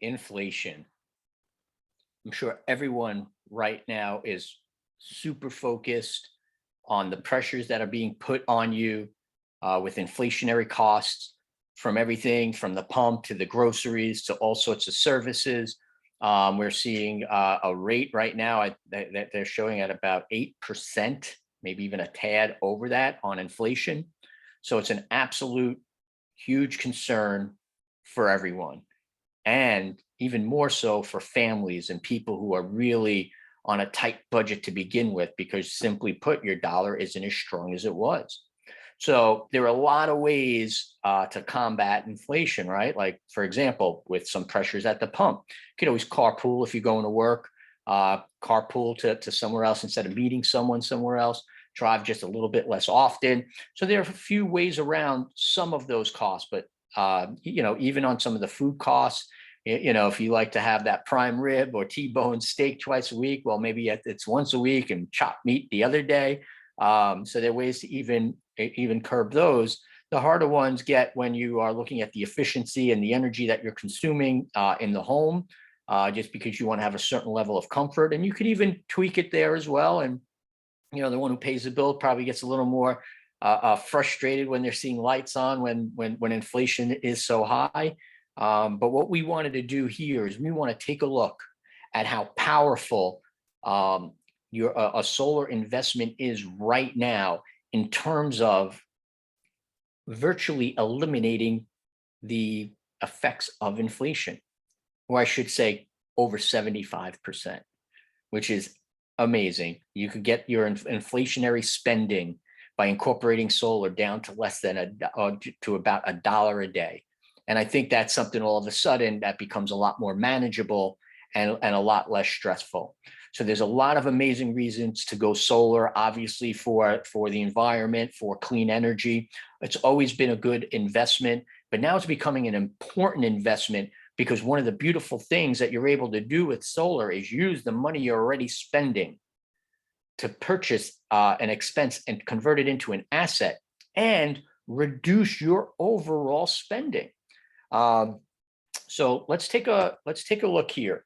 Inflation. I'm sure everyone right now is super focused on the pressures that are being put on you with inflationary costs from everything from the pump to the groceries to all sorts of services. We're seeing a rate right now that they're showing at about 8%, maybe even a tad over that on inflation. So it's an absolute huge concern for everyone, and even more so for families and people who are really on a tight budget to begin with, because simply put, your dollar isn't as strong as it was. So there are a lot of ways to combat inflation, right? Like, for example, with some pressures at the pump, you could always carpool if you're going to work, carpool to somewhere else instead of meeting someone somewhere else, drive just a little bit less often. So there are a few ways around some of those costs, but even on some of the food costs, if you like to have that prime rib or T-bone steak twice a week, well, maybe it's once a week and chopped meat the other day. So there are ways to even curb those. The harder ones get when you are looking at the efficiency and the energy that you're consuming in the home, just because you want to have a certain level of comfort, and you could even tweak it there as well. And the one who pays the bill probably gets a little more frustrated when they're seeing lights on when inflation is so high. But what we wanted to do here is we want to take a look at how powerful a solar investment is right now in terms of virtually eliminating the effects of inflation, or I should say over 75%, which is amazing. You could get your inflationary spending by incorporating solar down to less than to about $1 a day. And I think that's something all of a sudden that becomes a lot more manageable and a lot less stressful. So there's a lot of amazing reasons to go solar, obviously for the environment, for clean energy. It's always been a good investment, but now it's becoming an important investment, because one of the beautiful things that you're able to do with solar is use the money you're already spending to purchase an expense and convert it into an asset and reduce your overall spending. So let's take a look here.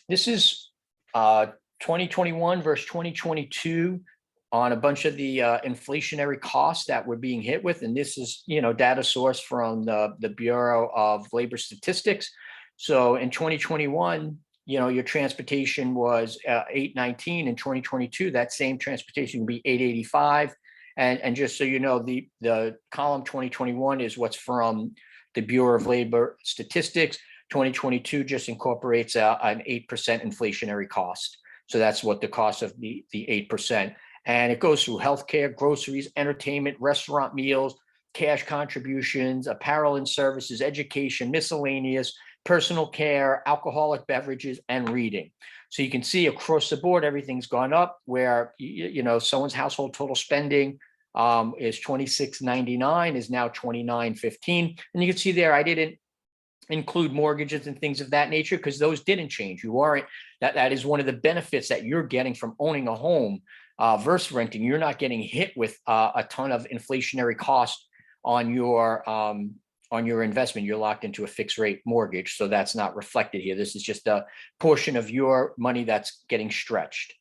This is 2021 versus 2022 on a bunch of the inflationary costs that we're being hit with. And this is, data source from the Bureau of Labor Statistics. So in 2021, your transportation was $819. In 2022, that same transportation would be $885. And just so you know, the column 2021 is what's from the Bureau of Labor Statistics. 2022 just incorporates an 8% inflationary cost. So that's what the cost of the 8%. And it goes through healthcare, groceries, entertainment, restaurant meals, cash contributions, apparel and services, education, miscellaneous, personal care, alcoholic beverages, and reading. So you can see across the board, everything's gone up, where, someone's household total spending is $26.99 is now $29.15. And you can see there, I didn't include mortgages and things of that nature because those didn't change. That is one of the benefits that you're getting from owning a home versus renting. You're not getting hit with a ton of inflationary costs on your investment. You're locked into a fixed rate mortgage, so that's not reflected here. This is just a portion of your money that's getting stretched.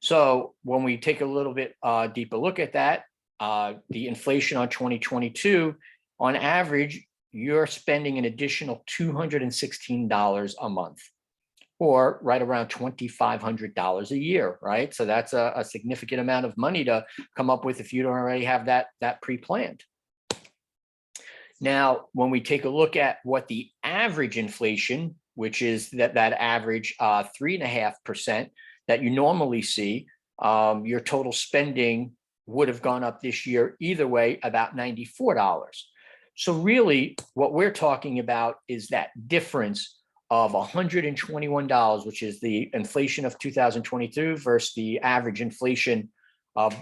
So when we take a little bit deeper look at that, the inflation on 2022, on average, you're spending an additional $216 a month, or right around $2,500 a year, right? So that's a significant amount of money to come up with if you don't already have that pre-planned. Now, when we take a look at what the average inflation, which is that average 3.5% that you normally see, your total spending would have gone up this year either way about $94. So really what we're talking about is that difference of $121, which is the inflation of 2022 versus the average inflation of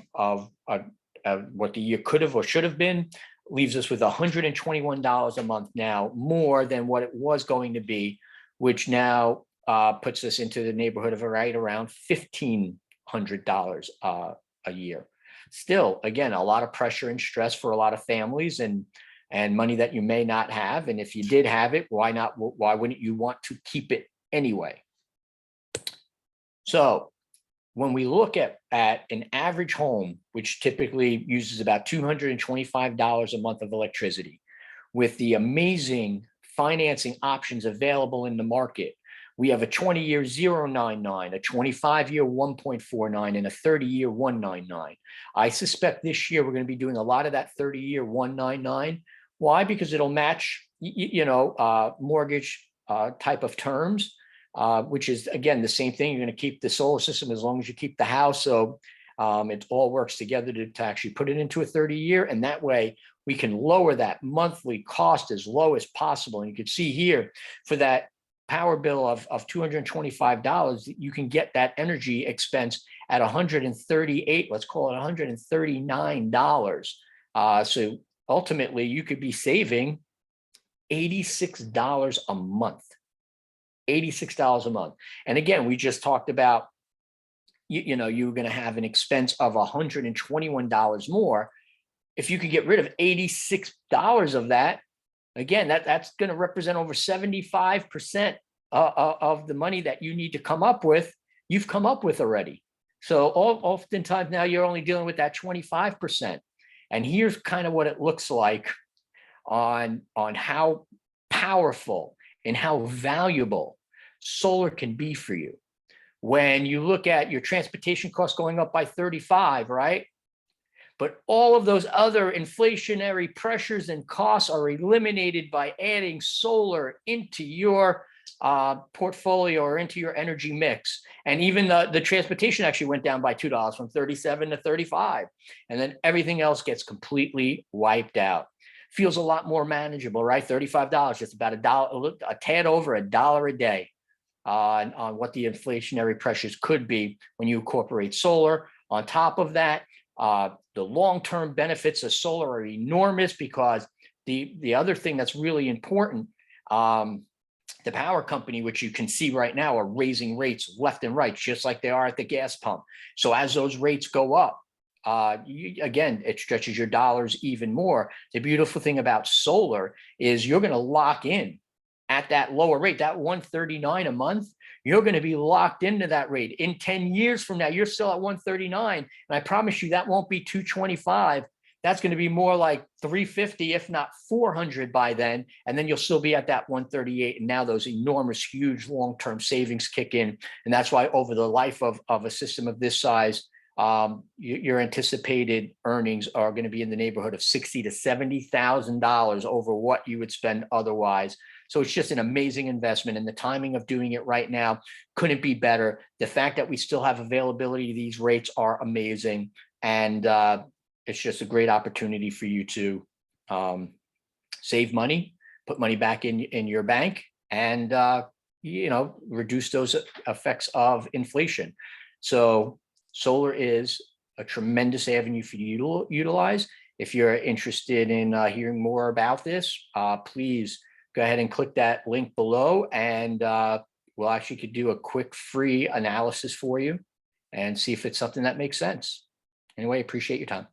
what the year could have or should have been, leaves us with $121 a month now, more than what it was going to be, which now puts us into the neighborhood of right around $1,500 a year. Still, again, a lot of pressure and stress for a lot of families. And and money that you may not have. And if you did have it, why not? Why wouldn't you want to keep it anyway? So when we look at an average home, which typically uses about $225 a month of electricity, with the amazing financing options available in the market, we have a 20-year 0.99, a 25-year 1.49, and a 30-year 1.99. I suspect this year we're going to be doing a lot of that 30-year 1.99. Why? Because it'll match, mortgage type of terms, which is, again, the same thing. You're going to keep the solar system as long as you keep the house. So it all works together to actually put it into a 30-year. And that way we can lower that monthly cost as low as possible. And you can see here for that power bill of $225, you can get that energy expense at $138, let's call it $139. So ultimately you could be saving $86 a month. $86 a month. And again, we just talked about, you're going to have an expense of $121 more. If you could get rid of $86 of that, again, that's going to represent over 75% of the money that you need to come up with, you've come up with already. So oftentimes now you're only dealing with that 25%. And here's kind of what it looks like on how powerful and how valuable solar can be for you. When you look at your transportation costs going up by 35, right? But all of those other inflationary pressures and costs are eliminated by adding solar into your portfolio or into your energy mix. And even the transportation actually went down by $2 from 37 to 35. And then everything else gets completely wiped out. Feels a lot more manageable, right? $35, just about a tad over $1 a day on what the inflationary pressures could be when you incorporate solar. On top of that, the long-term benefits of solar are enormous, because the other thing that's really important, the power company, which you can see right now, are raising rates left and right, just like they are at the gas pump. So as those rates go up, again, it stretches your dollars even more. The beautiful thing about solar is you're going to lock in at that lower rate, that $139 a month. You're going to be locked into that rate. In 10 years from now, you're still at $139, and I promise you that won't be $225. That's going to be more like $350, if not $400 by then, and then you'll still be at that $138. And now those enormous, huge long-term savings kick in, and that's why over the life of a system of this size, your anticipated earnings are going to be in the neighborhood of $60,000 to $70,000 over what you would spend otherwise. So it's just an amazing investment, and the timing of doing it right now couldn't be better. The fact that we still have availability, these rates are amazing, and it's just a great opportunity for you to save money, put money back in your bank, and reduce those effects of inflation. So solar is a tremendous avenue for you to utilize. If you're interested in hearing more about this, please go ahead and click that link below, and we'll actually could do a quick free analysis for you and see if it's something that makes sense. Anyway, appreciate your time.